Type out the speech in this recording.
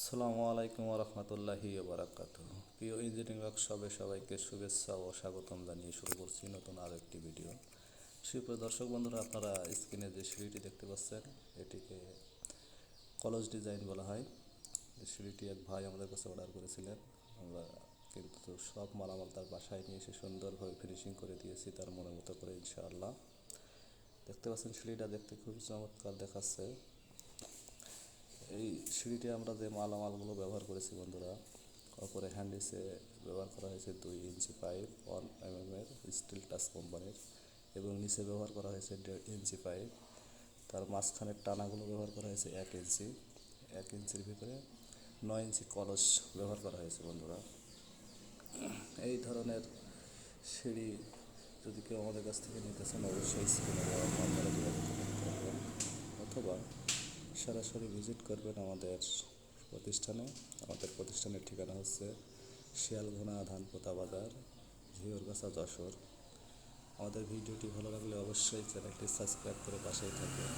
আসসালামু আলাইকুম রহমতুল্লাহি বারাকাতুহ। প্রিয় ইঞ্জিনিয়ারিং ওয়ার্কশপে সবাইকে শুভেচ্ছা ও স্বাগতম জানিয়ে শুরু করছি নতুন আরও একটি ভিডিও। সুপ্রিয় দর্শক বন্ধুরা, আপনারা স্ক্রিনে যে সিঁড়িটি দেখতে পাচ্ছেন এটিকে কলস ডিজাইন বলা হয়। এই সিঁড়িটি এক ভাই আমাদের কাছে অর্ডার করেছিলেন। আমরা কিন্তু সব মালামাল তার বাসায় নিয়ে এসে সুন্দরভাবে ফিনিশিং করে দিয়েছি তার মনের মতো করে, ইনশাআল্লাহ। দেখতে পাচ্ছেন সিঁড়িটা দেখতে খুবই চমৎকার দেখাচ্ছে। এই সিঁড়িটি আমরা যে মালামালগুলো ব্যবহার করেছি বন্ধুরা, ওপরে হ্যান্ডিসে ব্যবহার করা হয়েছে 2 inch pipe 1 mm steel touch কোম্পানির, এবং নিচে ব্যবহার করা হয়েছে 1.5 ইঞ্চি পাইপ। তার মাঝখানের টানাগুলো ব্যবহার করা হয়েছে 1 ইঞ্চি। 1 ইঞ্চির ভিতরে 9 ইঞ্চি কলস ব্যবহার করা হয়েছে বন্ধুরা। এই ধরনের সিঁড়ি যদি কেউ আমাদের কাছ থেকে নিতে চান, অবশ্যই স্ক্রিনে দেওয়া নাম্বারে যোগাযোগ করবেন, অথবা সরাসরি ভিজিট করবেন আমাদের প্রতিষ্ঠানে। আমাদের প্রতিষ্ঠানের ঠিকানা হচ্ছে শিয়ালঘোনা ধানপোতা বাজার, ঝিওরগাছা, যশোর। আমাদের ভিডিওটি ভালো লাগলে অবশ্যই চ্যানেলটি সাবস্ক্রাইব করে পাশেই থাকবেন।